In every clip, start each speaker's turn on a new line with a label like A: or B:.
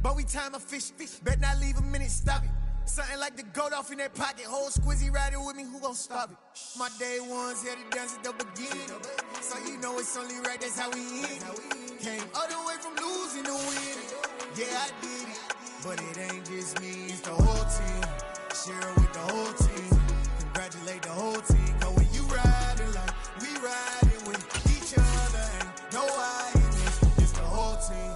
A: But we time a fish. Bet not leave a minute, stop it. Something like the goat off in that pocket. Whole squizzy riding with me, who gon' stop it? My day ones here to dance at the beginning. So you know it's only right, that's how we end. Came all the way from losing to winning. Yeah, I did it. But it ain't just me, it's the whole team. Share it with the whole team. Congratulate the whole team. Cause when you riding like we riding with each other, ain't no hiding. It's the whole team.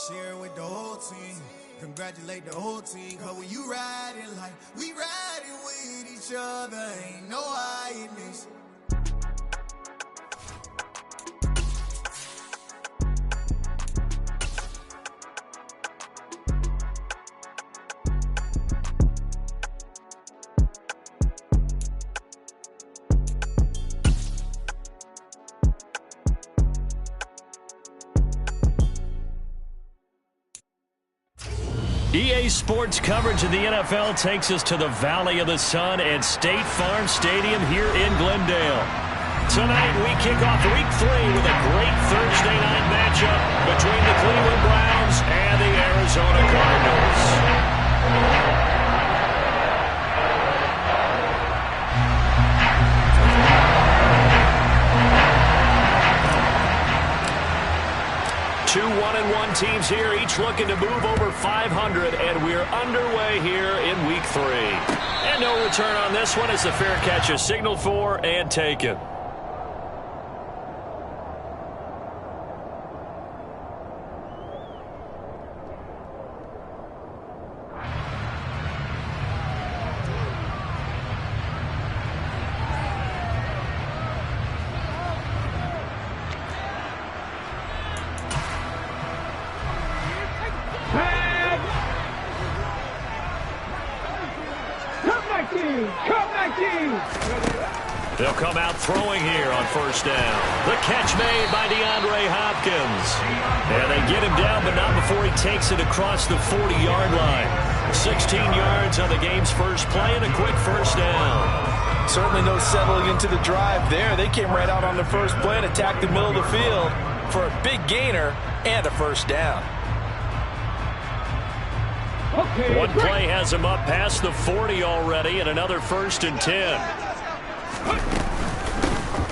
A: Share it with the whole team. Congratulate the whole team. Cause when you riding like we riding with each other, ain't no hiding this.
B: EA Sports coverage of the NFL takes us to the Valley of the Sun at State Farm Stadium here in Glendale. Tonight we kick off Week 3 with a great Thursday night matchup between the Cleveland Browns and the Arizona Cardinals. 2 1-1 teams here, each looking to move over 500, and we're underway here in Week 3. And no return on this one as the fair catch is signaled for and taken. They'll come out throwing here on first down. The catch made by DeAndre Hopkins. And they get him down, but not before he takes it across the 40-yard line. 16 yards on the game's first play and a quick first down.
C: Certainly no settling into the drive there. They came right out on the first play and attacked the middle of the field for a big gainer and a first down.
B: One play has him up past the 40 already, and another 1st and 10.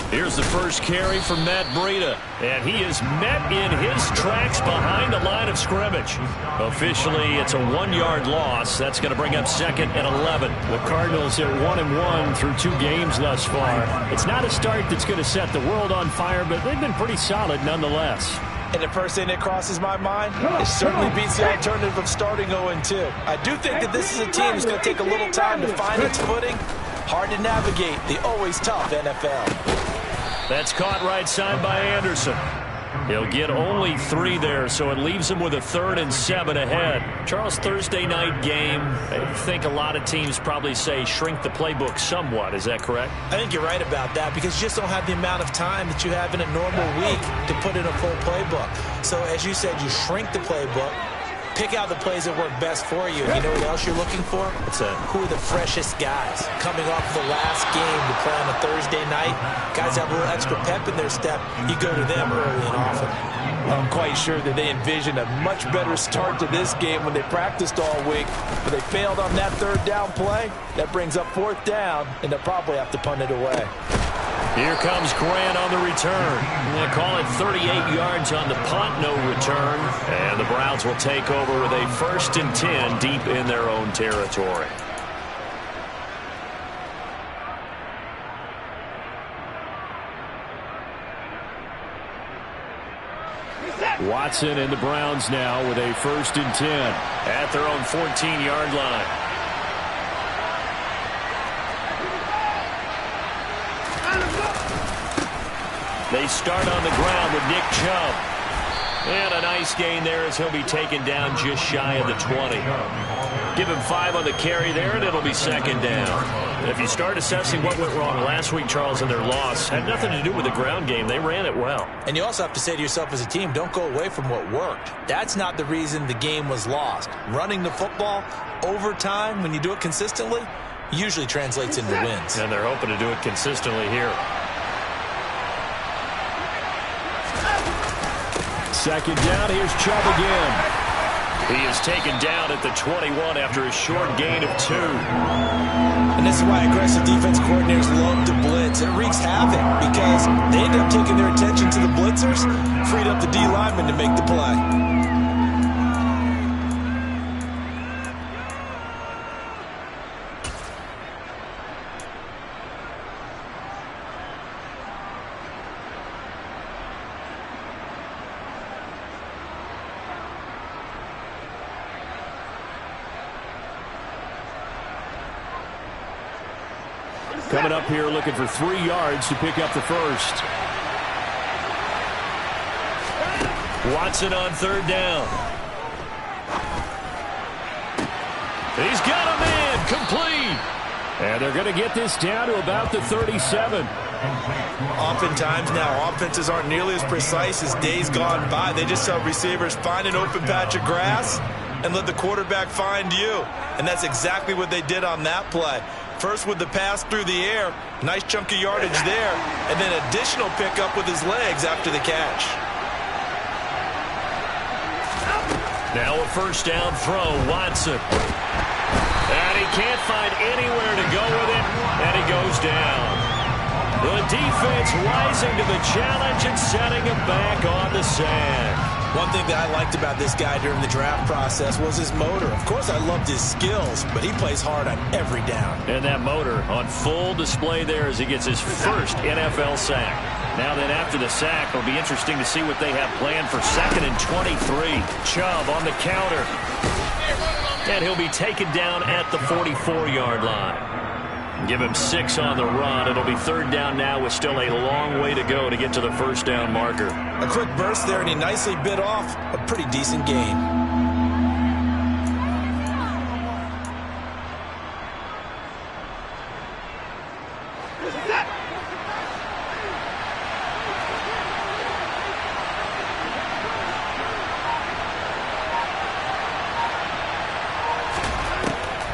B: Here's the first carry for Matt Breida, and he is met in his tracks behind the line of scrimmage. Officially, it's a 1-yard loss. That's going to bring up 2nd and 11.
D: The Cardinals are 1-1 through 2 games thus far. It's not a start that's going to set the world on fire, but they've been pretty solid nonetheless.
C: And the first thing that crosses my mind, it certainly beats the alternative of starting 0-2. I do think that this is a team that's going to take a little time to find its footing. Hard to navigate the always tough NFL.
B: That's caught right side by Anderson. He'll get only 3 there, so it leaves him with a 3rd and 7 ahead.
D: Charles, Thursday night game, I think a lot of teams probably say shrink the playbook somewhat. Is that correct?
C: I think you're right about that because you just don't have the amount of time that you have in a normal week to put in a full playbook. So as you said, you shrink the playbook. Pick out the plays that work best for you. You know what else you're looking for? Who are the freshest guys coming off the last game to play on a Thursday night? Guys have a little extra pep in their step. You go to them early and often. I'm quite sure that they envisioned a much better start to this game when they practiced all week, but they failed on that 3rd down play. That brings up 4th down, and they'll probably have to punt it away.
B: Here comes Grant on the return. They call it 38 yards on the punt, no return. And the Browns will take over with a 1st and 10 deep in their own territory. Watson and the Browns now with a 1st and 10 at their own 14-yard line. They start on the ground with Nick Chubb. And a nice gain there as he'll be taken down just shy of the 20. Give him 5 on the carry there, and it'll be 2nd down. If you start assessing what went wrong last week, Charles, in their loss, had nothing to do with the ground game. They ran it well.
C: And you also have to say to yourself as a team, don't go away from what worked. That's not the reason the game was lost. Running the football over time, when you do it consistently, usually translates into wins.
B: And they're hoping to do it consistently here.
D: 2nd down, here's Chubb again.
B: He is taken down at the 21 after a short gain of 2.
C: And this is why aggressive defense coordinators love to blitz. It wreaks havoc because they end up taking their attention to the blitzers, freed up the D lineman to make the play.
D: Coming up here looking for 3 yards to pick up the first.
B: Watson on 3rd down. He's got a man complete.
D: And they're going to get this down to about the 37.
C: Oftentimes now, offenses aren't nearly as precise as days gone by. They just tell receivers, find an open patch of grass and let the quarterback find you. And that's exactly what they did on that play. First with the pass through the air, nice chunk of yardage there, and then additional pickup with his legs after the catch.
B: Now a 1st down throw, Watson. And he can't find anywhere to go with it, and he goes down. The defense rising to the challenge and setting him back on the sand.
C: One thing that I liked about this guy during the draft process was his motor. Of course, I loved his skills, but he plays hard on every down.
B: And that motor on full display there as he gets his first NFL sack. Now then, after the sack, it'll be interesting to see what they have planned for 2nd and 23. Chubb on the counter. And he'll be taken down at the 44-yard line. Give him 6 on the run. It'll be 3rd down now with still a long way to go to get to the 1st down marker.
C: A quick burst there, and he nicely bit off a pretty decent gain.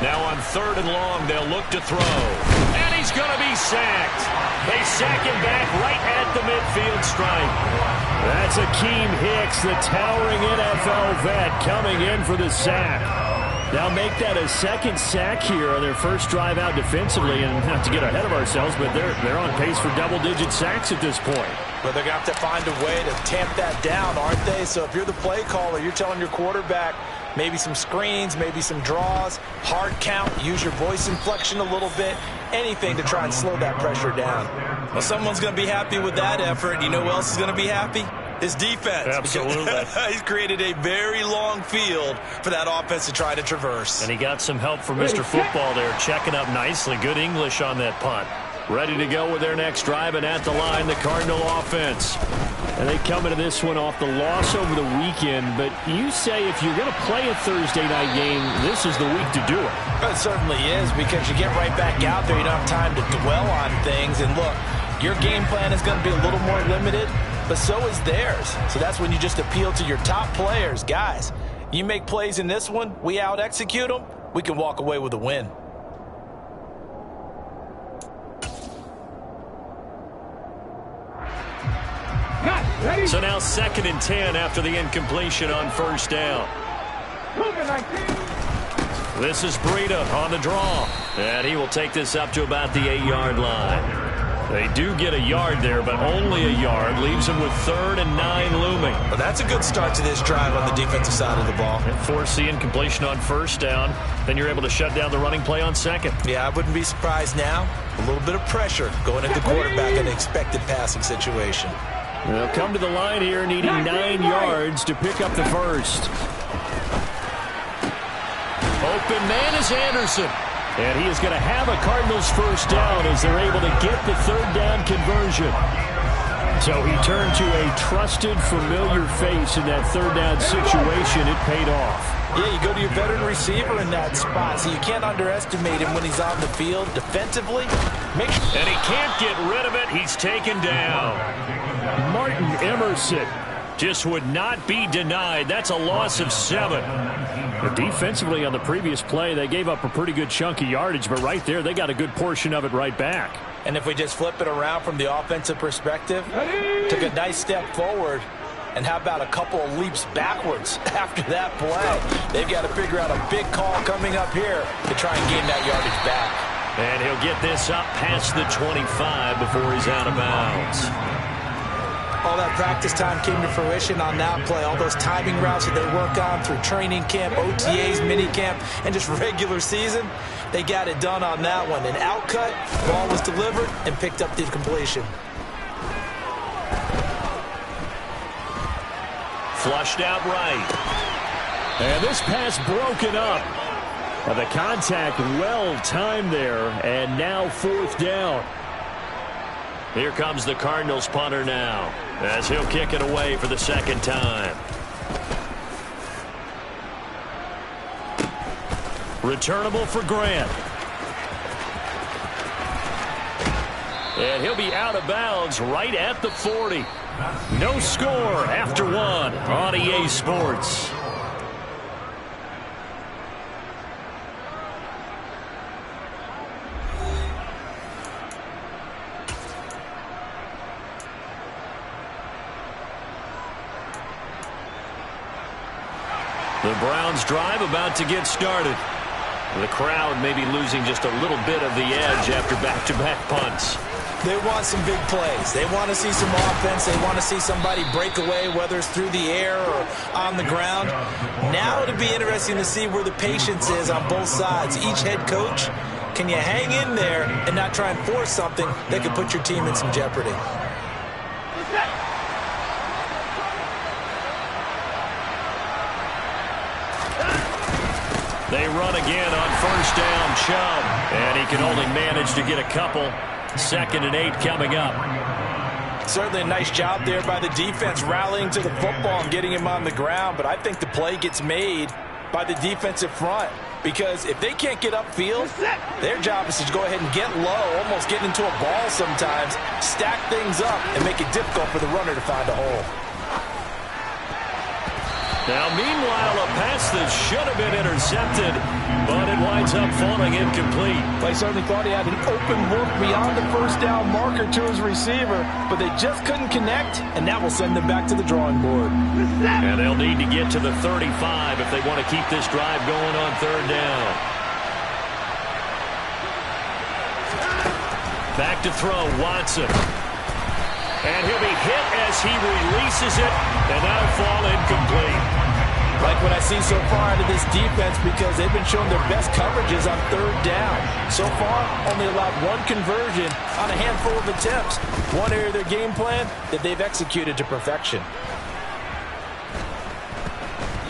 B: Now on 3rd and long, they'll look to throw. And he's going to be sacked. They sack him back right at the midfield stripe.
D: That's Akeem Hicks, the towering NFL vet, coming in for the sack. Now make that a 2nd sack here on their first drive out defensively, and not to get ahead of ourselves, but they're on pace for double-digit sacks at this point.
C: But they're going to have to find a way to tamp that down, aren't they? So if you're the play caller, you're telling your quarterback maybe some screens, maybe some draws, hard count, use your voice inflection a little bit, anything to try and slow that pressure down. Well, someone's going to be happy with that effort. You know who else is going to be happy? His defense.
B: Absolutely.
C: He's created a very long field for that offense to try to traverse.
B: And he got some help from Mr. Football there, checking up nicely. Good English on that punt. Ready to go with their next drive, and at the line, the Cardinal offense. And they come into this one off the loss over the weekend, but you say if you're going to play a Thursday night game, this is the week to do it.
C: It certainly is, because you get right back out there. You don't have time to dwell on things. And look, your game plan is going to be a little more limited, but so is theirs. So that's when you just appeal to your top players. Guys, you make plays in this one, we out-execute them, we can walk away with a win.
B: So now 2nd and 10 after the incompletion on 1st down. This is Breida on the draw. And he will take this up to about the 8-yard line. They do get a yard there, but only a yard. Leaves them with 3rd and 9 looming.
C: Well, that's a good start to this drive on the defensive side of the ball.
B: And force the incompletion on 1st down. Then you're able to shut down the running play on 2nd.
C: Yeah, I wouldn't be surprised now. A little bit of pressure going at the quarterback in an expected passing situation.
D: They'll come to the line here needing 9 yards to pick up the first.
B: Open man is Anderson.
D: And he is going to have a Cardinals first down as they're able to get the 3rd down conversion. So he turned to a trusted, familiar face in that 3rd down situation. It paid off.
C: Yeah, you go to your veteran receiver in that spot, so you can't underestimate him when he's on the field defensively.
B: And he can't get rid of it. He's taken down.
D: Martin Emerson
B: just would not be denied. That's a loss of 7.
D: But defensively on the previous play, they gave up a pretty good chunk of yardage, but right there, they got a good portion of it right back.
C: And if we just flip it around from the offensive perspective, took a nice step forward, And how about a couple of leaps backwards after that play? They've got to figure out a big call coming up here to try and gain that yardage back.
B: And he'll get this up past the 25 before he's out of bounds.
C: All that practice time came to fruition on that play. All those timing routes that they work on through training camp, OTAs, mini camp, and just regular season, they got it done on that one. An outcut, ball was delivered, and picked up the completion.
B: Flushed out right.
D: And this pass broken up. And the contact well timed there, and now 4th down.
B: Here comes the Cardinals punter now, as he'll kick it away for the second time. Returnable for Grant. And he'll be out of bounds right at the 40. No score after one on EA Sports. The Browns drive about to get started. The crowd may be losing just a little bit of the edge after back-to-back punts.
C: They want some big plays. They want to see some offense. They want to see somebody break away, whether it's through the air or on the ground. Now it'll be interesting to see where the patience is on both sides. Each head coach, can you hang in there and not try and force something that could put your team in some jeopardy?
B: They run again on first down, Chubb. And he can only manage to get a couple. 2nd and 8 coming up.
C: Certainly a nice job there by the defense rallying to the football and getting him on the ground. But I think the play gets made by the defensive front. Because if they can't get upfield, their job is to go ahead and get low, almost get into a ball sometimes, stack things up, and make it difficult for the runner to find a hole.
B: Now, meanwhile, a pass that should have been intercepted, but it winds up falling incomplete.
C: They certainly thought he had an open look beyond the first down marker to his receiver, but they just couldn't connect, and that will send them back to the drawing board.
B: And they'll need to get to the 35 if they want to keep this drive going on 3rd down. Back to throw, Watson. And he'll be hit as he releases it, and that'll fall incomplete.
C: Like what I see so far out of this defense, because they've been showing their best coverages on 3rd down. So far, only allowed one conversion on a handful of attempts. One area of their game plan that they've executed to perfection.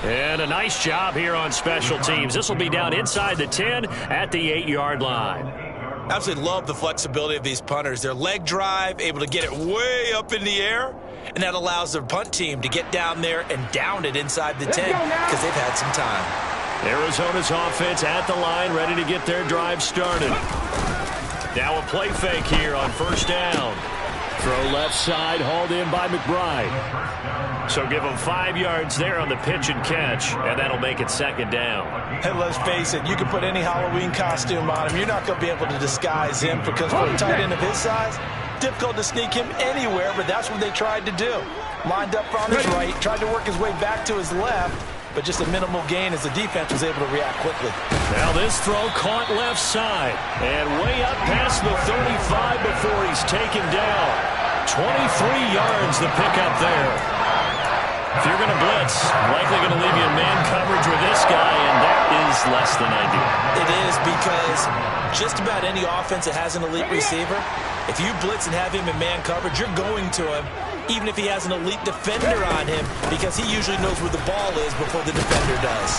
B: And a nice job here on special teams. This will be down inside the 10 at the 8-yard line.
C: Absolutely love the flexibility of these punters. Their leg drive, able to get it way up in the air, and that allows their punt team to get down there and down it inside the 10 because they've had some time.
B: Arizona's offense at the line, ready to get their drive started. Now a play fake here on first down.
D: Throw left side, hauled in by McBride.
B: So give him 5 yards there on the pitch and catch, and that'll make it 2nd down.
C: And let's face it, you can put any Halloween costume on him. You're not going to be able to disguise him because for a tight end of his size, difficult to sneak him anywhere, but that's what they tried to do. Lined up on his right, tried to work his way back to his left, but just a minimal gain as the defense was able to react quickly.
B: Now this throw caught left side, and way up past the 35 before he's taken down. 23 yards the pickup there. If you're going to blitz, likely going to leave you in man coverage with this guy, and that is less than ideal.
C: It is, because just about any offense that has an elite receiver, if you blitz and have him in man coverage, you're going to him, even if he has an elite defender on him, because he usually knows where the ball is before the defender does.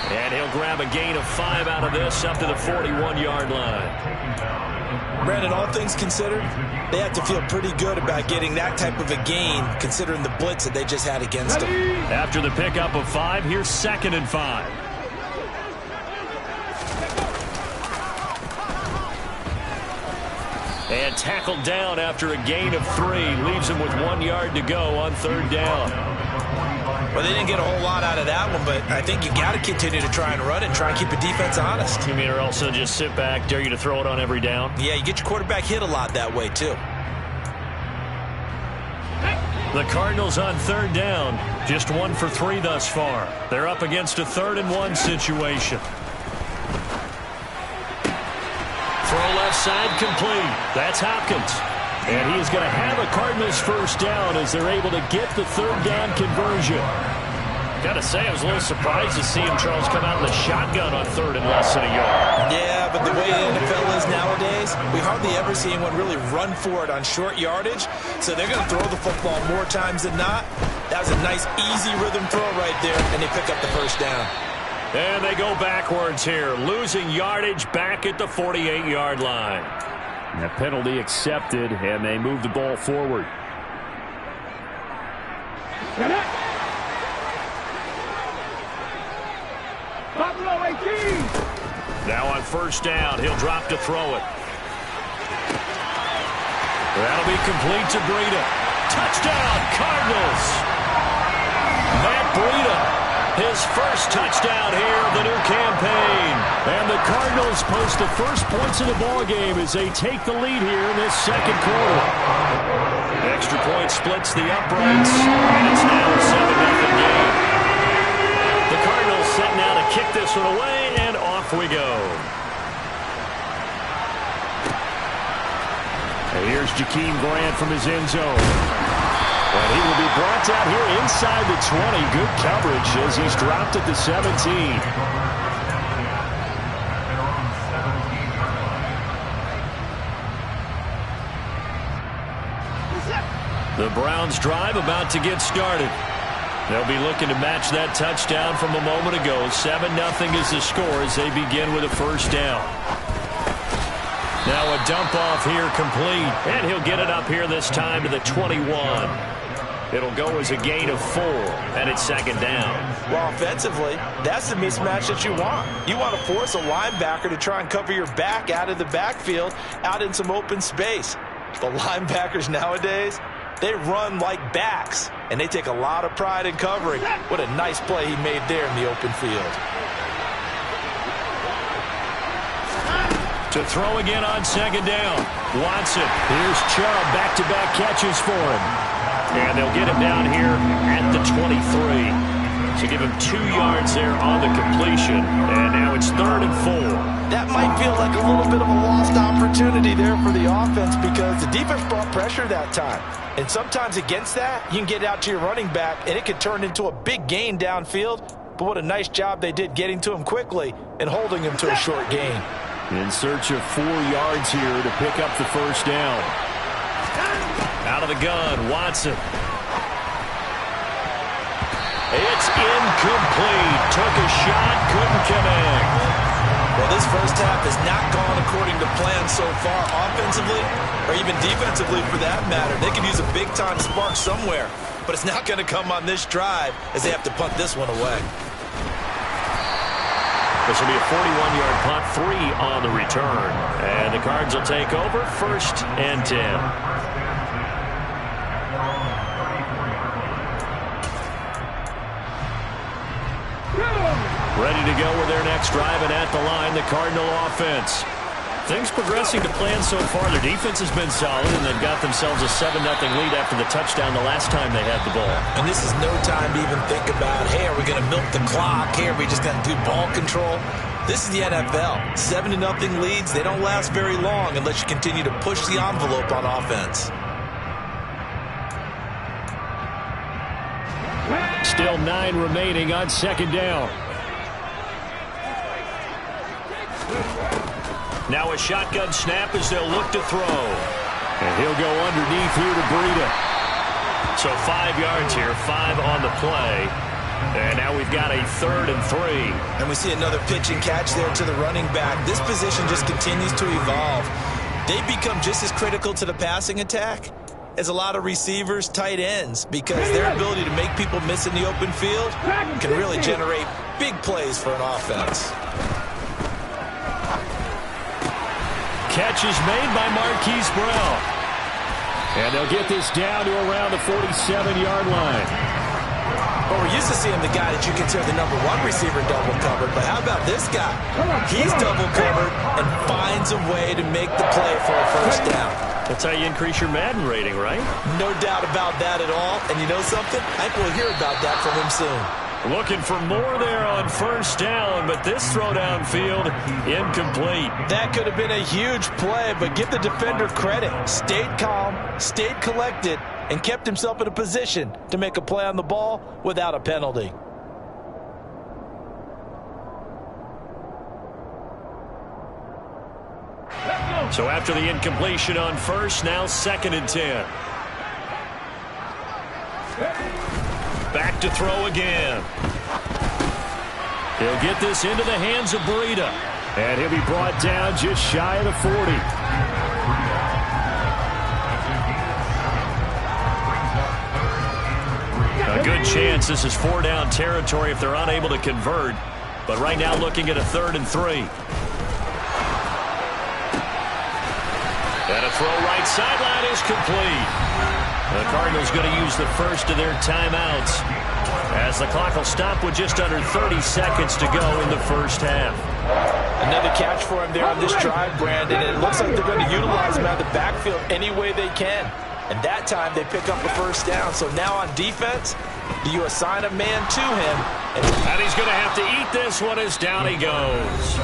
B: And he'll grab a gain of 5 out of this up to the 41-yard line.
C: Brandon, all things considered, they have to feel pretty good about getting that type of a gain, considering the blitz that they just had against them.
B: After the pickup of 5, here's 2nd and 5. And tackled down after a gain of 3. Leaves him with 1 yard to go on 3rd down.
C: Well, they didn't get a whole lot out of that one, but I think you got to continue to try and run it, try and keep the defense honest.
B: You mean or also just sit back, dare you to throw it on every down?
C: Yeah, you get your quarterback hit a lot that way, too.
B: The Cardinals on third down, just 1 for 3 thus far. They're up against a 3rd-and-1 situation. Throw left side complete. That's Hopkins. And he is going to have a Cardinals first down as they're able to get the 3rd down conversion. Got to say, I was a little surprised to see him, Charles, come out in the shotgun on 3rd and less than a yard.
C: Yeah, but the way the NFL is nowadays, we hardly ever see anyone really run for it on short yardage. So they're going to throw the football more times than not. That was a nice, easy rhythm throw right there, and they pick up the first down.
B: And they go backwards here, losing yardage back at the 48-yard line.
D: That penalty accepted, and they move the ball forward.
B: Now on first down, he'll drop to throw it. That'll be complete to Breida. Touchdown, Cardinals! Matt Breida, his first touchdown here of the new campaign. And the Cardinals post the first points of the ballgame as they take the lead here in this 2nd quarter. Extra point splits the uprights, and it's now a 7-0 game. The Cardinals set now to kick this one away, and off we go.
D: And here's Jakeem Grant from his end zone. And he will be brought down here inside the 20. Good coverage as he's dropped at the 17.
B: The Browns drive about to get started. They'll be looking to match that touchdown from a moment ago. 7-0 is the score as they begin with a first down. Now a dump off here complete. And he'll get it up here this time to the 21. It'll go as a gain of 4, and it's 2nd down.
C: Well, offensively, that's the mismatch that you want. You want to force a linebacker to try and cover your back out of the backfield, out in some open space. The linebackers nowadays, they run like backs, and they take a lot of pride in covering. What a nice play he made there in the open field.
B: To throw again on 2nd down. Watson. Here's Chubb. Back-to-back catches for him. And they'll get him down here at the 23. So give him 2 yards there on the completion. And now it's 3rd and 4.
C: That might feel like a little bit of a lost opportunity there for the offense because the defense brought pressure that time. And sometimes against that, you can get out to your running back, and it could turn into a big gain downfield. But what a nice job they did getting to him quickly and holding him to a short gain.
D: In search of 4 yards here to pick up the first down.
B: Out of the gun, Watson. It's incomplete. Took a shot, couldn't connect.
C: Well, this first half has not gone according to plan so far offensively or even defensively for that matter. They could use a big-time spark somewhere, but it's not going to come on this drive as they have to punt this one away.
B: This will be a 41-yard punt, 3 on the return. And the Cards will take over, 1st and 10. Ready to go with their next drive, and at the line, the Cardinal offense. Things progressing to plan so far. Their defense has been solid, and they've got themselves a 7-0 lead after the touchdown the last time they had the ball.
C: And this is no time to even think about, hey, are we going to milk the clock? Hey, are we just going to do ball control? This is the NFL. 7-0 leads, they don't last very long unless you continue to push the envelope on offense.
D: Still 9 remaining on 2nd down.
B: Now a shotgun snap as they'll look to throw.
D: And he'll go underneath here to Breida.
B: So 5 yards here, 5 on the play. And now we've got a 3rd and 3.
C: And we see another pitch and catch there to the running back. This position just continues to evolve. They become just as critical to the passing attack as a lot of receivers, tight ends, because their ability to make people miss in the open field can really generate big plays for an offense.
B: Catch is made by Marquise Brown.
D: And they'll get this down to around the 47-yard line.
C: Well, we're used to seeing the guy that you consider the #1 receiver double covered, but how about this guy? He's double covered and finds a way to make the play for a first down.
D: That's how you increase your Madden rating, right?
C: No doubt about that at all. And you know something? I think we'll hear about that from him soon.
D: Looking for more there on first down, but this throw downfield, incomplete.
C: That could have been a huge play, but give the defender credit. Stayed calm, stayed collected, and kept himself in a position to make a play on the ball without a penalty.
D: So after the incompletion on first, now 2nd and 10. Back to throw again. He'll get this into the hands of Breida. And he'll be brought down just shy of the 40. A good chance this is 4-down territory if they're unable to convert. But right now looking at a 3rd and 3. And a throw right sideline is complete. The Cardinals going to use the first of their timeouts as the clock will stop with just under 30 seconds to go in the first half.
C: Another catch for him there on this drive, Brandon, and it looks like they're going to utilize him out of the backfield any way they can. And that time they pick up a first down. So now on defense, do you assign a man to him?
D: And he's going to have to eat this one as down he goes.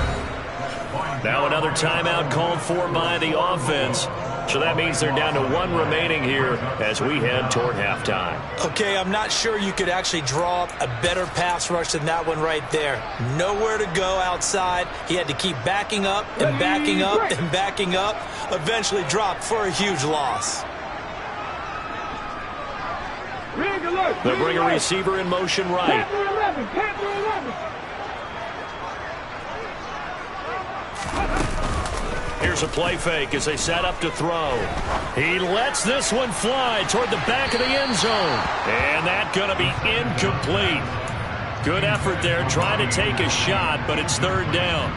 D: Now another timeout called for by the offense. So that means they're down to 1 remaining here as we head toward halftime.
C: Okay, I'm not sure you could actually draw up a better pass rush than that one right there. Nowhere to go outside. He had to keep backing up and backing up and backing up. Eventually dropped for a huge loss.
D: They'll bring a receiver in motion right. Here's a play fake as they set up to throw. He lets this one fly toward the back of the end zone. And that's going to be incomplete. Good effort there, trying to take a shot, but it's 3rd down.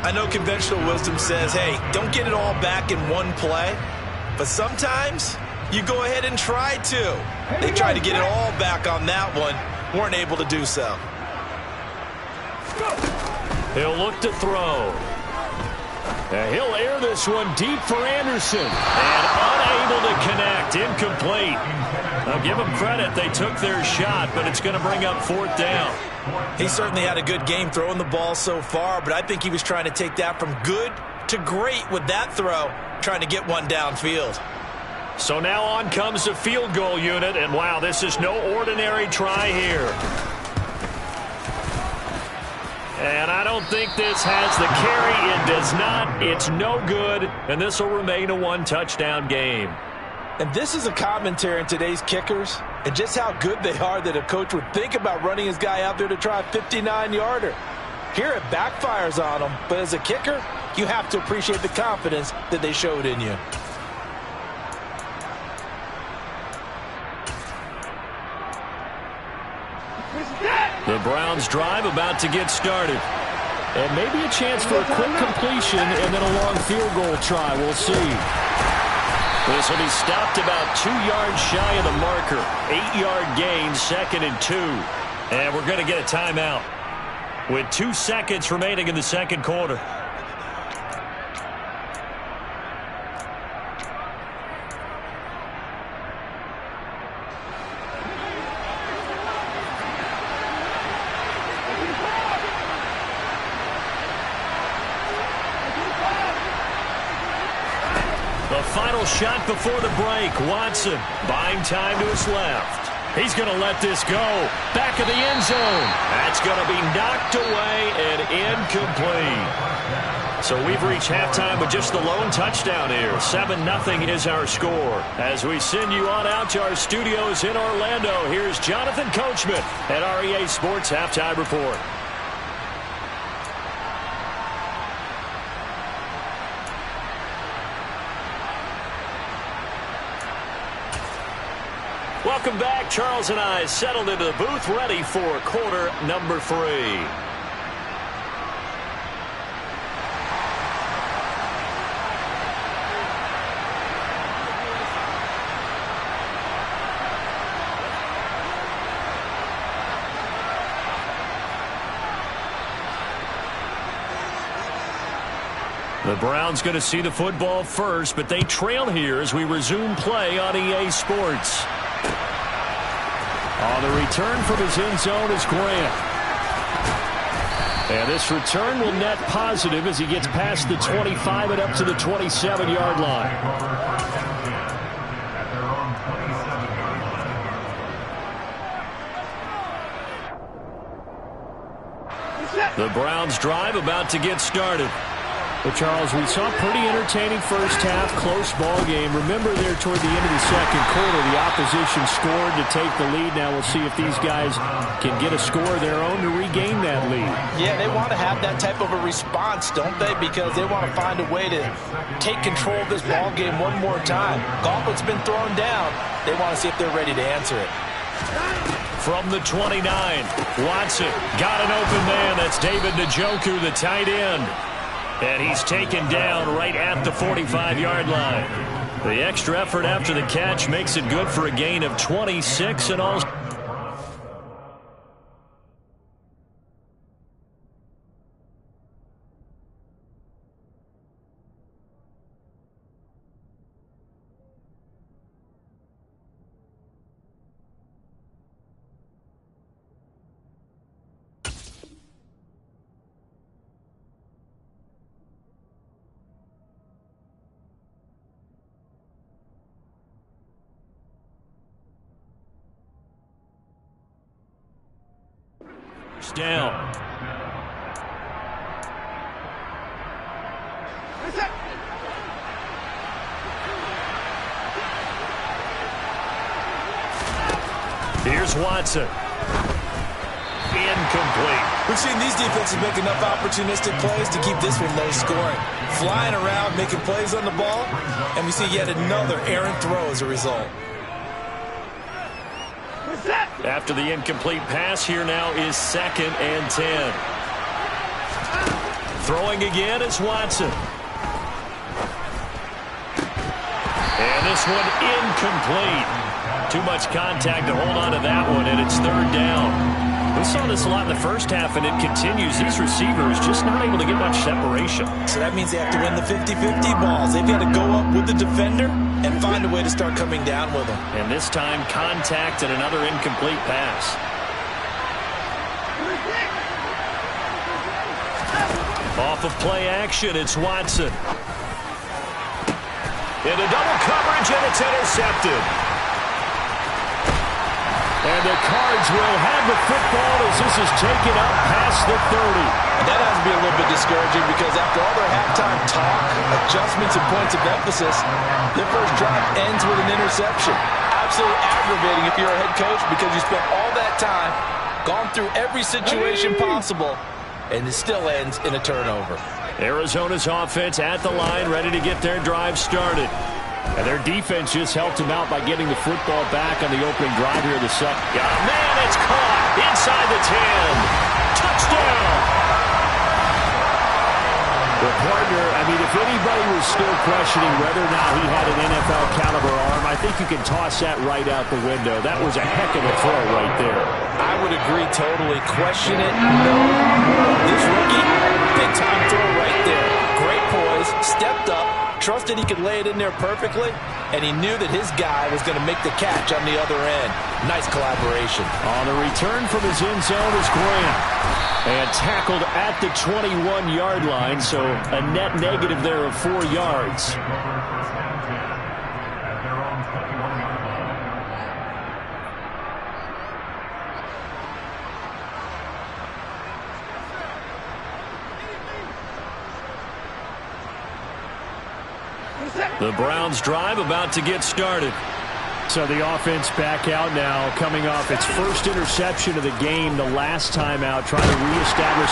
C: I know conventional wisdom says, hey, don't get it all back in one play. But sometimes you go ahead and try to. They tried to get it all back on that one. Weren't able to do so.
D: He'll look to throw. He'll air this one deep for Anderson. And unable to connect. Incomplete. I'll give them credit. They took their shot, but it's going to bring up 4th down.
C: He certainly had a good game throwing the ball so far, but I think he was trying to take that from good to great with that throw, trying to get one downfield.
D: So now on comes the field goal unit, and wow, this is no ordinary try here. And I don't think this has the carry. It does not. It's no good, and this will remain a 1-touchdown game.
C: And this is a commentary on today's kickers and just how good they are that a coach would think about running his guy out there to try a 59-yarder. Here it backfires on him, but as a kicker, you have to appreciate the confidence that they showed in you.
D: The Browns drive about to get started. And maybe a chance for a quick completion and then a long field goal try. We'll see. This will be stopped about 2 yards shy of the marker. 8-yard gain, 2nd and 2. And we're going to get a timeout with 2 seconds remaining in the second quarter. The final shot before the break. Watson buying time to his left. He's going to let this go. Back of the end zone. That's going to be knocked away and incomplete. So we've reached halftime with just the lone touchdown here. 7-0 is our score. As we send you on out to our studios in Orlando, here's Jonathan Coachman at REA Sports Halftime Report. Welcome back. Charles and I settled into the booth, ready for quarter number 3. The Browns going to see the football first, but they trail here as we resume play on EA Sports. On the return from his end zone is Grant. And this return will net positive as he gets past the 25 and up to the 27-yard line. The Browns drive about to get started. Well, Charles, we saw a pretty entertaining first half, close ball game. Remember there toward the end of the second quarter, the opposition scored to take the lead. Now we'll see if these guys can get a score of their own to regain that lead.
C: Yeah, they want to have that type of a response, don't they? Because they want to find a way to take control of this ball game one more time. Gauntlet's been thrown down. They want to see if they're ready to answer it.
B: From the 29, Watson got an open man. That's David Njoku, the tight end. And he's taken down right at the 45-yard line. The extra effort after the catch makes it good for a gain of 26 and all. Down. Here's Watson. Incomplete.
C: We've seen these defenses make enough opportunistic plays to keep this one low scoring. Flying around, making plays on the ball, and we see yet another errant throw as a result.
B: After the incomplete pass, here now is 2nd and 10. Throwing again is Watson. And this one incomplete. Too much contact to hold on to that one, and it's 3rd down. We saw this a lot in the first half, and it continues. These receivers just not able to get much separation.
C: So that means they have to win the 50-50 balls. They've got to go up with the defender and find a way to start coming down with them.
B: And this time, contact and another incomplete pass. Off of play action, it's Watson. Into double coverage, and it's intercepted. And the Cards will have the football as this is taken up past the 30.
C: And that has to be a little bit discouraging because after all their halftime talk, adjustments, and points of emphasis, their first drive ends with an interception. Absolutely aggravating if you're a head coach because you spent all that time, gone through every situation possible, and it still ends in a turnover.
B: Arizona's offense at the line, ready to get their drive started. And their defense just helped him out by getting the football back on the opening drive here of the second. Oh, man, it's caught inside the 10. Touchdown! The partner, I mean, if anybody was still questioning whether or not he had an NFL-caliber arm, I think you can toss that right out the window. That was a heck of a throw right there.
C: I would agree totally. Question it, no. This rookie, big-time throw right there. Great poise, stepped up, trusted he could lay it in there perfectly, and he knew that his guy was going to make the catch on the other end. Nice collaboration.
D: On the return from his end zone is Grant. And tackled at the 21-yard line, so a net negative there of 4 yards.
B: The Browns drive about to get started.
D: So the offense back out now, coming off its first interception of the game the last time out, trying to reestablish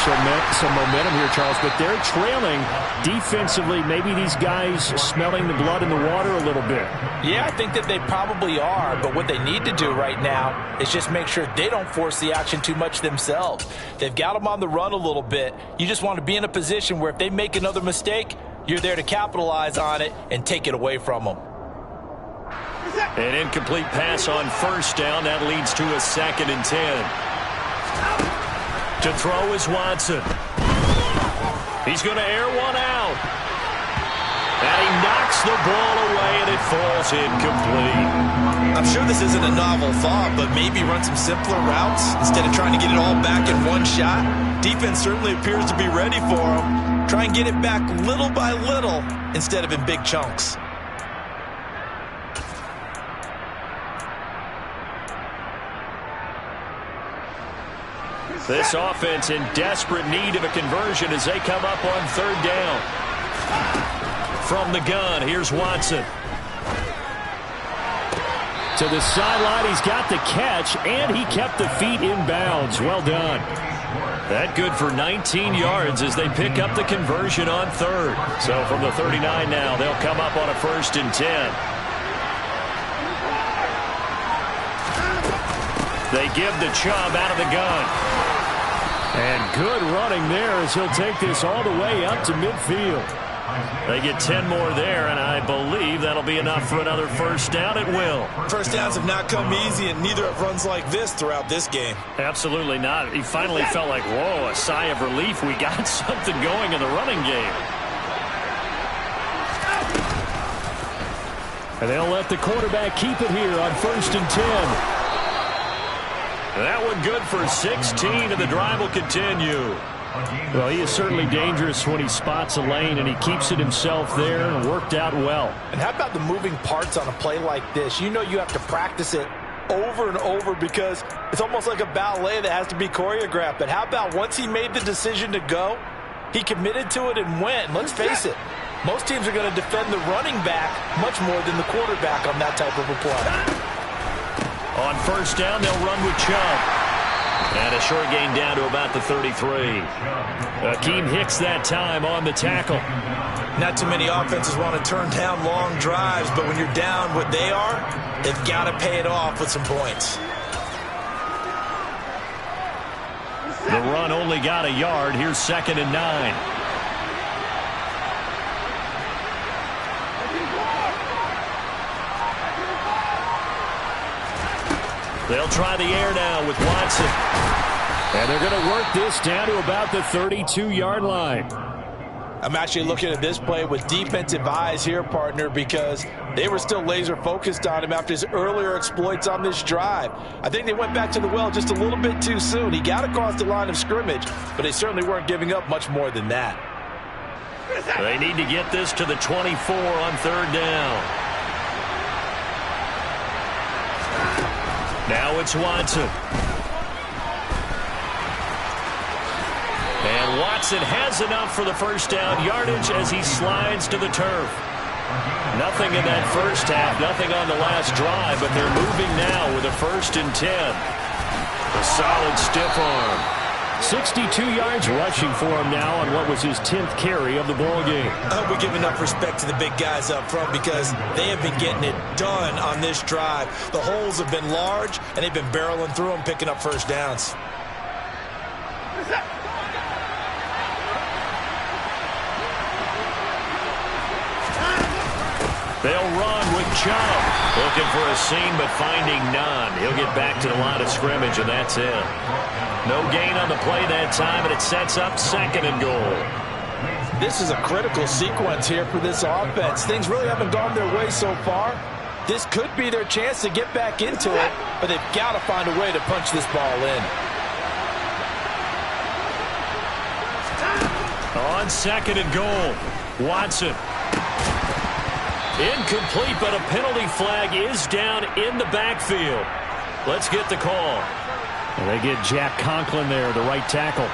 D: some momentum here, Charles. But they're trailing defensively. Maybe these guys smelling the blood in the water a little bit.
C: Yeah, I think that they probably are. But what they need to do right now is just make sure they don't force the action too much themselves. They've got them on the run a little bit. You just want to be in a position where if they make another mistake, you're there to capitalize on it and take it away from them.
B: An incomplete pass on first down. That leads to a 2nd and 10. To throw is Watson. He's going to air one out. And he knocks the ball away, and it falls incomplete.
C: I'm sure this isn't a novel thought, but maybe run some simpler routes instead of trying to get it all back in one shot. Defense certainly appears to be ready for him. Try and get it back little by little instead of in big chunks.
B: This offense in desperate need of a conversion as they come up on third down. From the gun, here's Watson.
D: To the sideline, he's got the catch, and he kept the feet in bounds. Well done.
B: That good for 19 yards as they pick up the conversion on third. So from the 39 now, they'll come up on a 1st and 10. They give the Chubb out of the gun.
D: And good running there as he'll take this all the way up to midfield.
B: They get 10 more there, and I believe that'll be enough for another first down. It will.
C: First downs have not come easy, and neither have runs like this throughout this game.
D: Absolutely not. He finally felt like, whoa, a sigh of relief. We got something going in the running game. And they'll let the quarterback keep it here on 1st and 10.
B: That one good for 16, and the drive will continue.
D: Well, he is certainly dangerous when he spots a lane, and he keeps it himself there and worked out well.
C: And how about the moving parts on a play like this? You know you have to practice it over and over because it's almost like a ballet that has to be choreographed. But how about once he made the decision to go, he committed to it and went. And let's face it, most teams are going to defend the running back much more than the quarterback on that type of a play.
B: On first down, they'll run with Chubb. And a short gain down to about the 33.
D: Akeem Hicks that time on the tackle.
C: Not too many offenses want to turn down long drives, but when you're down what they are, they've got to pay it off with some points.
B: The run only got a yard. Here's 2nd and 9. They'll try the air now with Watson.
D: And they're going to work this down to about the 32-yard line.
C: I'm actually looking at this play with defensive eyes here, partner, because they were still laser focused on him after his earlier exploits on this drive. I think they went back to the well just a little bit too soon. He got across the line of scrimmage, but they certainly weren't giving up much more than that.
B: They need to get this to the 24 on third down. Now it's Watson. And Watson has enough for the first down yardage as he slides to the turf. Nothing in that first half, nothing on the last drive, but they're moving now with a 1st and 10. A solid stiff arm.
D: 62 yards rushing for him now on what was his 10th carry of the ball game.
C: I hope we give enough respect to the big guys up front because they have been getting it done on this drive. The holes have been large, and they've been barreling through them, picking up first downs.
B: They'll run with Chubb. Looking for a seam, but finding none. He'll get back to the line of scrimmage, and that's it. No gain on the play that time, and it sets up 2nd and goal.
C: This is a critical sequence here for this offense. Things really haven't gone their way so far. This could be their chance to get back into it, but they've got to find a way to punch this ball in.
B: On 2nd and goal, Watson. Incomplete, but a penalty flag is down in the backfield. Let's get the call.
D: And they get Jack Conklin there, the right tackle.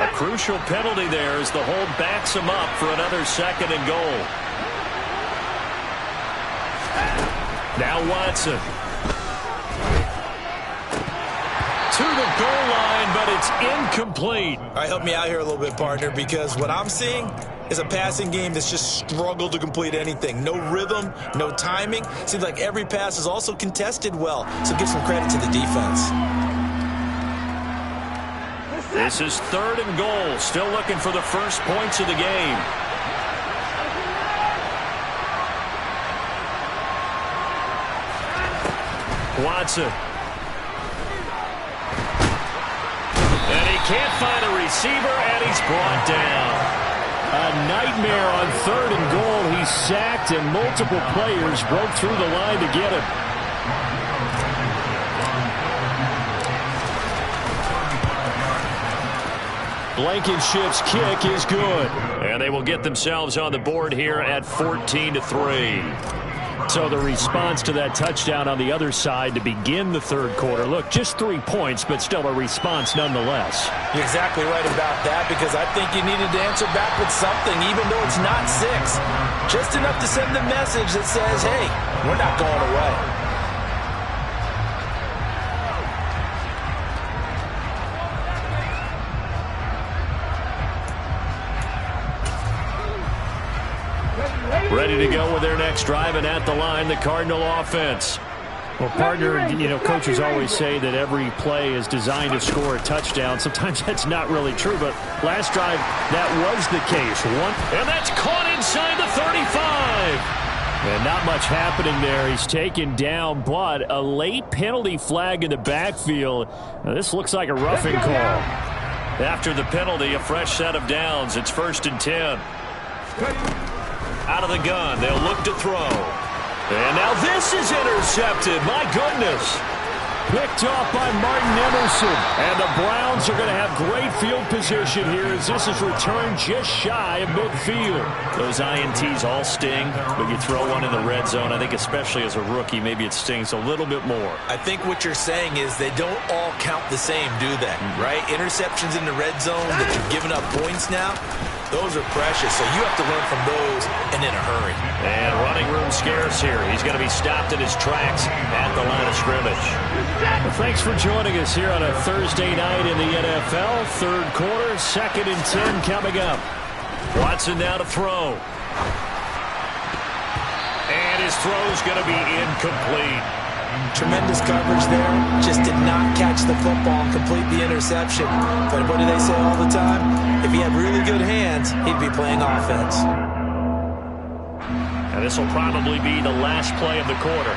B: A crucial penalty there as the hold backs him up for another 2nd and goal. Now Watson. To the goal line, but it's incomplete.
C: All right, help me out here a little bit, partner, because what I'm seeing is a passing game that's just struggled to complete anything. No rhythm, no timing. Seems like every pass is also contested well, so give some credit to the defense.
B: This is 3rd and goal. Still looking for the first points of the game. Watson. can't find a receiver, and he's brought down.
D: A nightmare on 3rd and goal. He's sacked, and multiple players broke through the line to get him. Blankenship's kick is good.
B: And they will get themselves on the board here at 14-3.
D: So the response to that touchdown on the other side to begin the 3rd quarter. Look, just 3 points, but still a response nonetheless.
C: You're exactly right about that, because I think you needed to answer back with something, even though it's not 6. Just enough to send the message that says, hey, we're not going away.
B: Ready to go with their next drive, and at the line, the Cardinal offense.
D: Well, partner, coaches always say that every play is designed to score a touchdown. Sometimes that's not really true, but last drive, that was the case.
B: And that's caught inside the 35.
D: And not much happening there. He's taken down, but a late penalty flag in the backfield. Now, this looks like a roughing call.
B: After the penalty, a fresh set of downs. It's 1st and 10. Out of the gun, they'll look to throw. And now this is intercepted. My goodness.
D: Picked off by Martin Emerson. And the Browns are going to have great field position here as this is returned just shy of midfield.
B: Those INTs all sting, but you throw one in the red zone. I think especially as a rookie, maybe it stings a little bit more.
C: I think what you're saying is they don't all count the same, do they? Right? Interceptions in the red zone that you've given up points now, those are precious, so you have to learn from those and in a hurry.
B: And running room scarce here. He's going to be stopped in his tracks at the line of scrimmage.
D: Well, thanks for joining us here on a Thursday night in the NFL. 3rd quarter, 2nd and 10 coming up.
B: Watson now to throw. And his throw's going to be incomplete.
C: Tremendous coverage there. Just did not catch the football and complete the interception. But what do they say all the time? If he had really good hands, he'd be playing offense.
B: And this will probably be the last play of the quarter.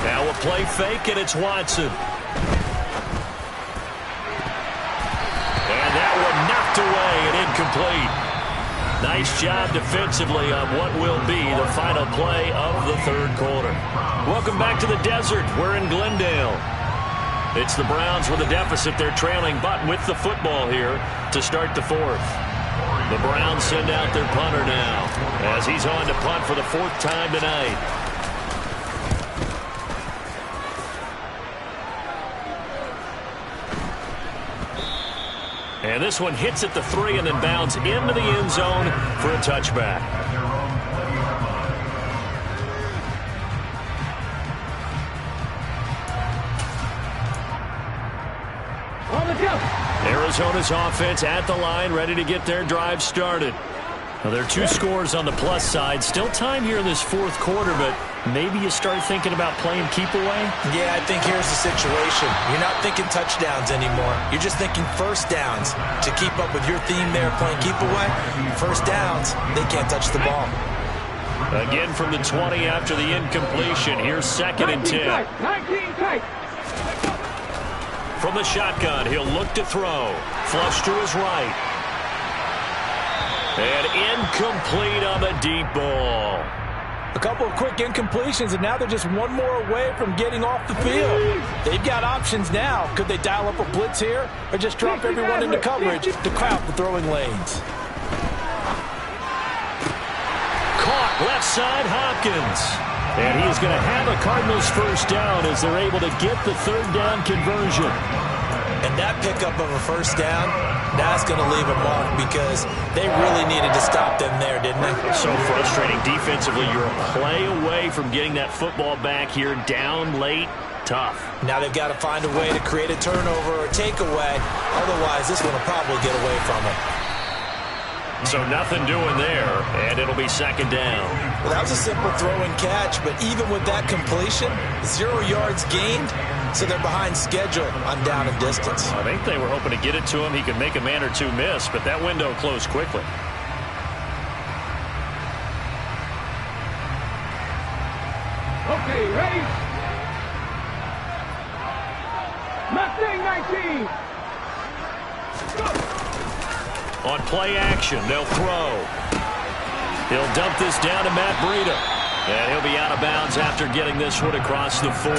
B: Now a play fake, and it's Watson. Away and incomplete. Nice job defensively on what will be the final play of the 3rd quarter. Welcome back to the desert. We're in Glendale. It's the Browns with a deficit. They're trailing, but with the football here to start the 4th. The Browns send out their punter now as he's on to punt for the 4th time tonight. And this one hits at the 3 and then bounds into the end zone for a touchback. Arizona's offense at the line, ready to get their drive started. Well, there are 2 scores on the plus side. Still time here in this 4th quarter, but maybe you start thinking about playing keep away?
C: Yeah, I think here's the situation. You're not thinking touchdowns anymore. You're just thinking first downs. To keep up with your theme there, playing keep away, first downs, they can't touch the ball.
B: Again from the 20 after the incompletion. Here's 2nd and 10. From the shotgun, he'll look to throw. Flush to his right. And incomplete on the deep ball.
C: A couple of quick incompletions, and now they're just one more away from getting off the field. They've got options now. Could they dial up a blitz here or just drop everyone into coverage to crowd the throwing lanes?
B: Caught left side, Hopkins. And he's going to have a Cardinals first down as they're able to get the 3rd down conversion.
C: And that pickup of a first down, that's going to leave a mark because they really needed to stop them there, didn't they?
B: So frustrating. Defensively, you're a play away from getting that football back here down late. Tough.
C: Now they've got to find a way to create a turnover or takeaway. Otherwise, this one will probably get away from them.
B: So nothing doing there, and it'll be second down.
C: Well, that was a simple throw and catch, but even with that completion, 0 yards gained, so they're behind schedule on down and distance.
B: I think they were hoping to get it to him. He could make a man or two miss, but that window closed quickly.
E: Okay, ready? Mustang 19. Go.
B: On play action, they'll throw. He'll dump this down to Matt Breida. And he'll be out of bounds after getting this one across the 40.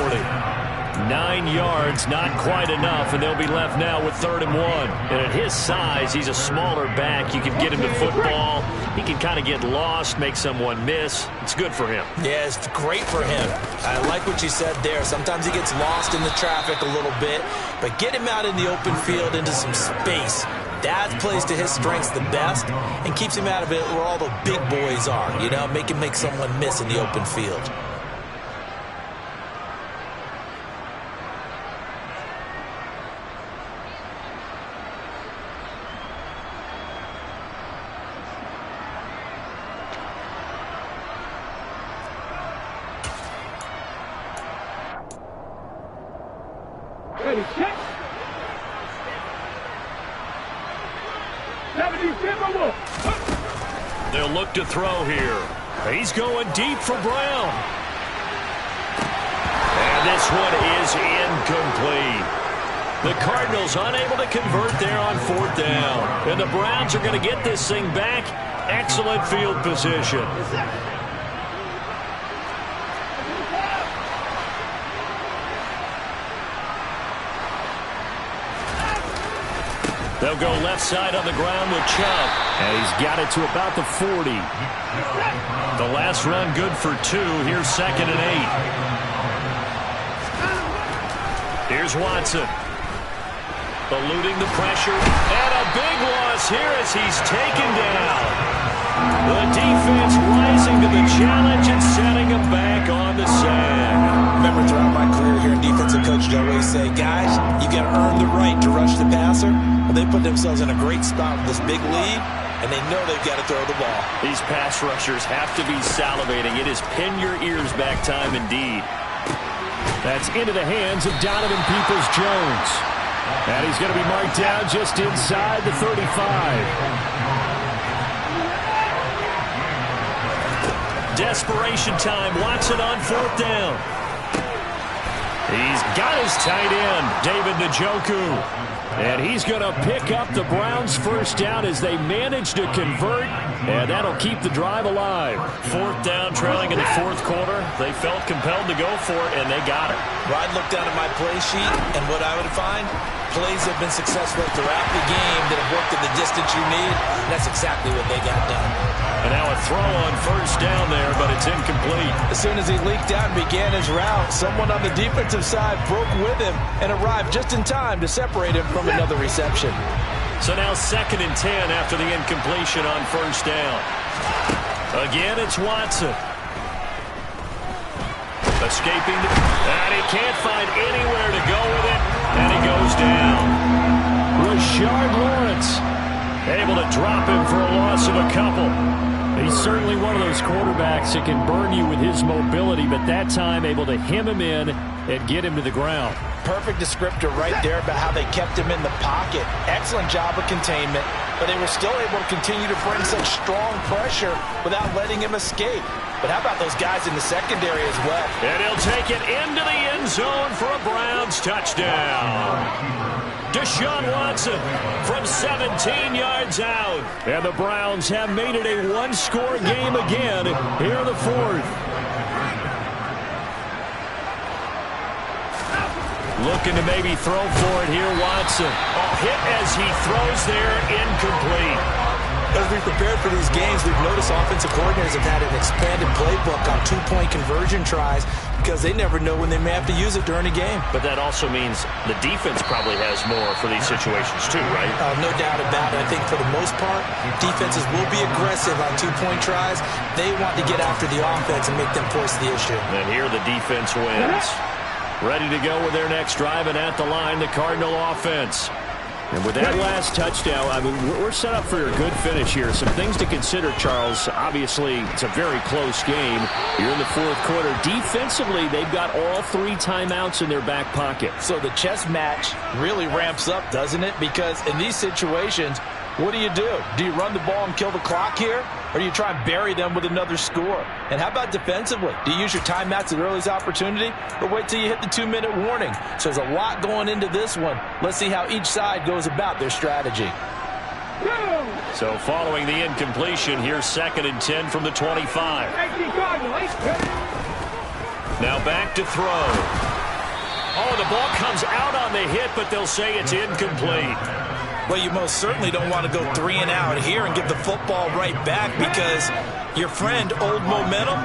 B: 9 yards, not quite enough, and they'll be left now with 3rd and 1. And at his size, he's a smaller back. You can get him to football. He can kind of get lost, make someone miss. It's good for him.
C: Yeah, it's great for him. I like what you said there. Sometimes he gets lost in the traffic a little bit, but get him out in the open field into some space. That plays to his strengths the best and keeps him out of it where all the big boys are, you know, make him make someone miss in the open field.
E: Ready, check. 77 wolf.
B: They'll look to throw here. He's going deep for Brown. And this one is incomplete. The Cardinals unable to convert there on 4th down. And the Browns are going to get this thing back. Excellent field position. They'll go left side on the ground with Chubb.
D: And he's got it to about the 40.
B: The last run good for 2. Here's 2nd and 8. Here's Watson. Eluding the pressure. And a big loss here as he's taken down. The defense rising to the challenge and setting him back on the sack.
C: Remember, throughout my career here in defensive coach, I always say, guys, you got to earn the right to rush the passer. Well, they put themselves in a great spot with this big lead, and they know they've got to throw the ball.
B: These pass rushers have to be salivating. It is pin your ears back time indeed.
D: That's into the hands of Donovan Peoples-Jones. And he's going to be marked down just inside the 35.
B: Desperation time. Watson on 4th down. He's got his tight end, David Njoku.
D: And he's going to pick up the Browns' first down as they manage to convert, and that'll keep the drive alive.
B: 4th down, trailing in the 4th quarter. They felt compelled to go for it, and they got it.
C: Well, I'd look down at my play sheet, and what I would find, plays have been successful throughout the game that have worked at the distance you need, and that's exactly what they got done.
B: And now a throw on 1st down there, but it's incomplete.
C: As soon as he leaked out and began his route, someone on the defensive side broke with him and arrived just in time to separate him from another reception.
B: So now 2nd and 10 after the incompletion on 1st down. Again, it's Watson. Escaping, and he can't find anywhere to go with it, and he goes down.
D: Rashard Lawrence
B: Able to drop him for a loss of a couple.
D: He's certainly one of those quarterbacks that can burn you with his mobility, but that time able to hem him in and get him to the ground.
C: Perfect descriptor right there about how they kept him in the pocket. Excellent job of containment, but they were still able to continue to bring such strong pressure without letting him escape. But how about those guys in the secondary as well?
B: And he'll take it into the end zone for a Browns touchdown. Deshaun Watson from 17 yards out.
D: And the Browns have made it a one-score game again here in the fourth.
B: Looking to maybe throw for it here, Watson. Hit as he throws there, incomplete.
C: As we prepared for these games, we've noticed offensive coordinators have had an expanded playbook on two-point conversion tries because they never know when they may have to use it during a game.
B: But that also means the defense probably has more for these situations too, right?
C: No doubt about it. I think for the most part, defenses will be aggressive on two-point tries. They want to get after the offense and make them force the issue.
B: And here the defense wins. Ready to go with their next drive, and at the line, the Cardinal offense.
D: And with that last touchdown, I mean, we're set up for a good finish here. Some things to consider, Charles. Obviously, it's a very close game. You're in the fourth quarter. Defensively, they've got all 3 timeouts in their back pocket.
C: So the chess match really ramps up, doesn't it? Because in these situations, what do? Do you run the ball and kill the clock here? Or do you try and bury them with another score? And how about defensively? Do you use your timeouts at the earliest opportunity? Or wait till you hit the 2-minute warning? So there's a lot going into this one. Let's see how each side goes about their strategy.
B: So following the incompletion, here's 2nd and 10 from the 25. Now back to throw. Oh, the ball comes out on the hit, but they'll say it's incomplete.
C: Well, you most certainly don't want to go 3 and out here and give the football right back, because your friend, Old Momentum,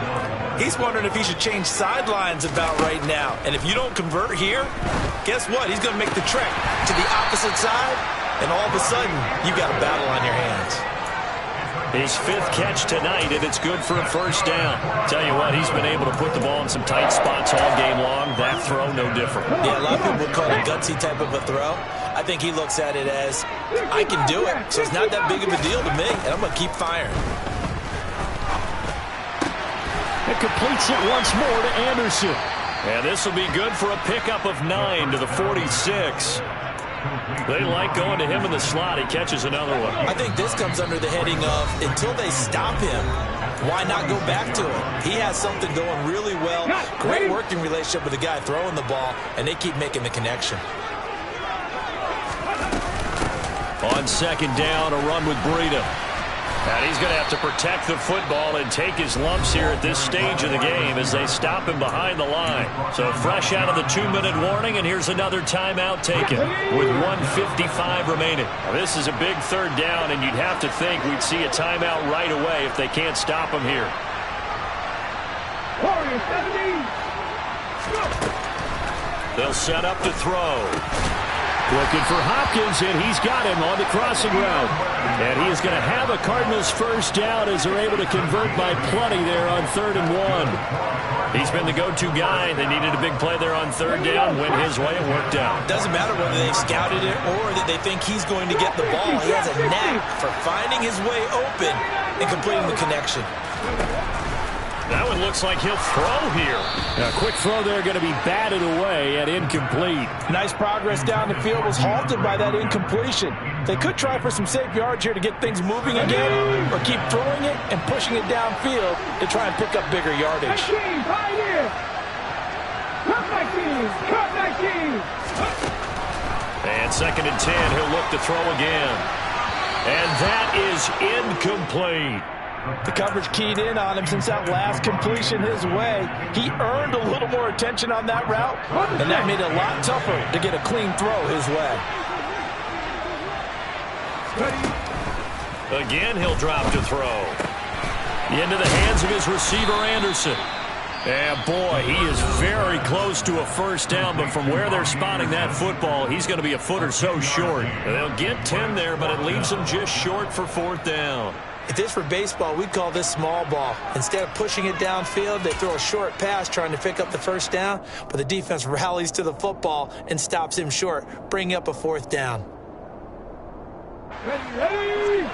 C: he's wondering if he should change sidelines about right now. And if you don't convert here, guess what? He's going to make the trek to the opposite side, and all of a sudden, you've got a battle on your hands.
B: His 5th catch tonight, and it's good for a first down. Tell you what, he's been able to put the ball in some tight spots all game long. That throw, no different.
C: Yeah, a lot of people would call it a gutsy type of a throw. I think he looks at it as, I can do it, so it's not that big of a deal to me, and I'm going to keep firing.
D: It completes it once more to Anderson.
B: And this will be good for a pickup of 9 to the 46. They like going to him in the slot. He catches another one.
C: I think this comes under the heading of, until they stop him, why not go back to him? He has something going really well. Great working relationship with the guy throwing the ball, and they keep making the connection.
B: On 2nd down, a run with Breida. And he's going to have to protect the football and take his lumps here at this stage of the game as they stop him behind the line. So fresh out of the 2-minute warning, and here's another timeout taken with 1:55 remaining. Now, this is a big 3rd down, and you'd have to think we'd see a timeout right away if they can't stop him here. They'll set up to throw.
D: Looking for Hopkins, and he's got him on the crossing route. And he is going to have a Cardinals first down as they're able to convert by plenty there on 3rd and 1.
B: He's been the go-to guy. They needed a big play there on 3rd down. Went his way. It worked out.
C: Doesn't matter whether they scouted it or that they think he's going to get the ball. He has a knack for finding his way open and completing the connection.
B: That one looks like he'll throw here.
D: A quick throw there, going to be batted away and incomplete.
C: Nice progress down the field, was halted by that incompletion. They could try for some safe yards here to get things moving again, or keep throwing it and pushing it downfield to try and pick up bigger yardage.
B: And 2nd and 10, he'll look to throw again. And that is incomplete.
C: The coverage keyed in on him since that last completion his way. He earned a little more attention on that route, and that made it a lot tougher to get a clean throw his way.
B: Again, he'll drop to throw. Into the hands of his receiver, Anderson. And boy, he is very close to a first down, but from where they're spotting that football, he's going to be a foot or so short. They'll get 10 there, but it leaves them just short for 4th down.
C: If this were baseball, we'd call this small ball. Instead of pushing it downfield, they throw a short pass trying to pick up the first down, but the defense rallies to the football and stops him short, bringing up a 4th down.
E: Ready.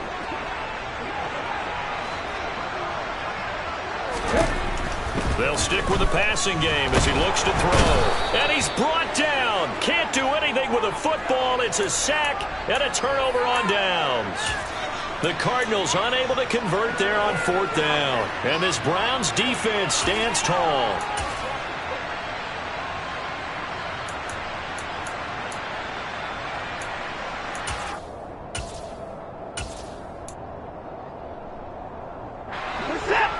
B: They'll stick with the passing game as he looks to throw. And he's brought down. Can't do anything with a football. It's a sack and a turnover on downs. The Cardinals unable to convert there on 4th down. And this Browns defense stands tall.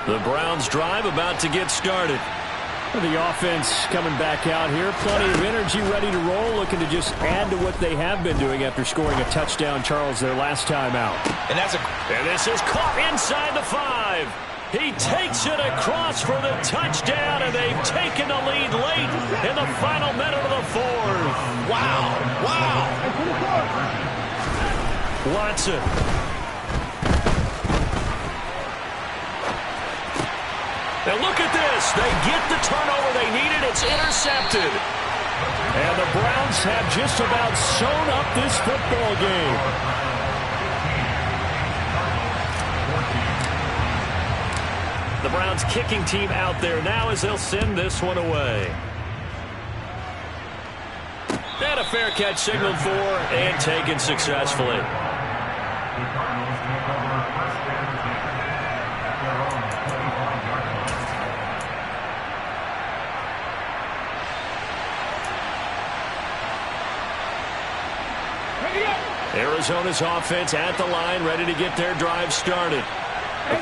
B: The Browns drive about to get started.
D: The offense coming back out here. Plenty of energy, ready to roll, looking to just add to what they have been doing after scoring a touchdown, Charles, their last time out.
B: And this is caught inside the 5. He takes it across for the touchdown, and they've taken the lead late in the final minute of the 4th.
C: Wow.
B: Watson. And look at this. They get the turnover they needed. It's intercepted.
D: And the Browns have just about sewn up this football game. The Browns kicking team out there now as they'll send this one away. And a fair catch signaled for and taken successfully. Arizona's offense at the line, ready to get their drive started.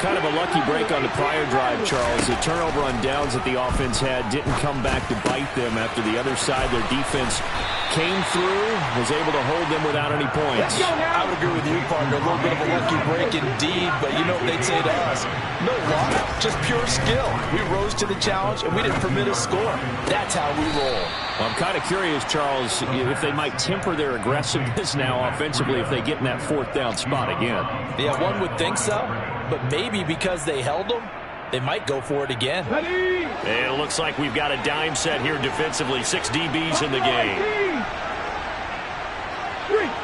D: Kind of a lucky break on the prior drive, Charles. The turnover on downs that the offense had didn't come back to bite them after the other side. Their defense came through, was able to hold them without any points.
C: I would agree with you, partner. A little bit of a lucky break indeed, but you know what they'd say to us? No luck, just pure skill. We rose to the challenge, and we didn't permit a score. That's how we roll.
D: Well, I'm kind of curious, Charles, if they might temper their aggressiveness now offensively if they get in that fourth down spot again.
C: Yeah, one would think so, but maybe because they held them, they might go for it again.
D: And it looks like we've got a dime set here defensively. 6 DBs in the game.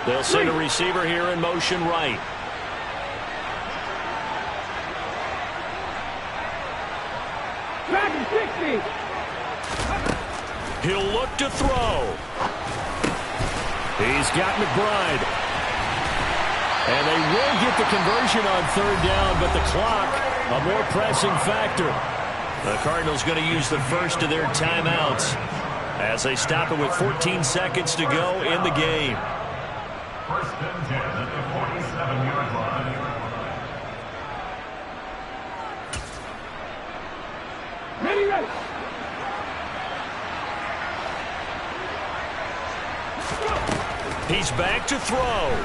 D: They'll send a receiver here in motion right. He'll look to throw. He's got McBride. And they will get the conversion on third down, but the clock, a more pressing factor. The Cardinals going to use the first of their timeouts as they stop it with 14 seconds to go in the game.
F: First and 10 at the 47-yard line.
E: Ready.
D: He's back to throw.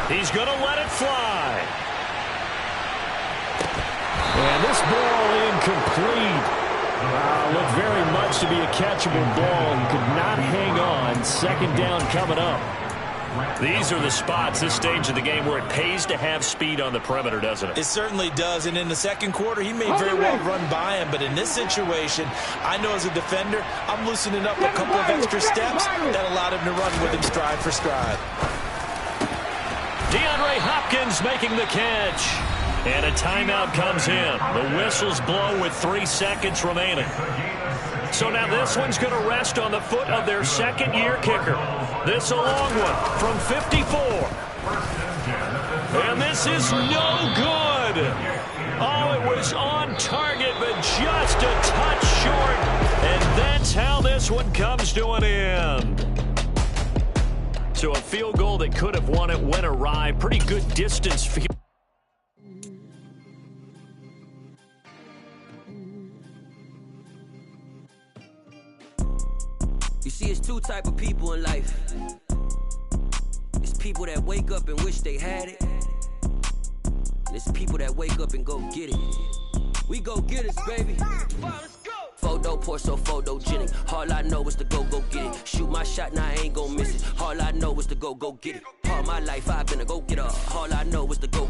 D: He's going to let it fly. And this ball incomplete. Looked very much to be a catchable ball. He could not hang on. Second down coming up. These are the spots, this stage of the game, where it pays to have speed on the perimeter, doesn't it?
C: It certainly does, and in the second quarter, he may very well run by him, but in this situation, I know as a defender, I'm loosening up a couple of extra steps that allowed him to run with him stride for stride.
D: DeAndre Hopkins making the catch. And a timeout comes in. The whistles blow with 3 seconds remaining. So now this one's going to rest on the foot of their second-year kicker. This a long one from 54. And this is no good. Oh, it was on target, but just a touch short. And that's how this one comes to an end. So a field goal that could have won it went awry. Pretty good distance field.
G: You see, it's two type of people in life. It's people that wake up and wish they had it. And it's people that wake up and go get it. We go get it, baby. Photo poor, so photogenic. All I know is to go get it. Shoot my shot, now I ain't gon' miss it. All I know is to go get it. All my life I've been a go-getter. All I know is to go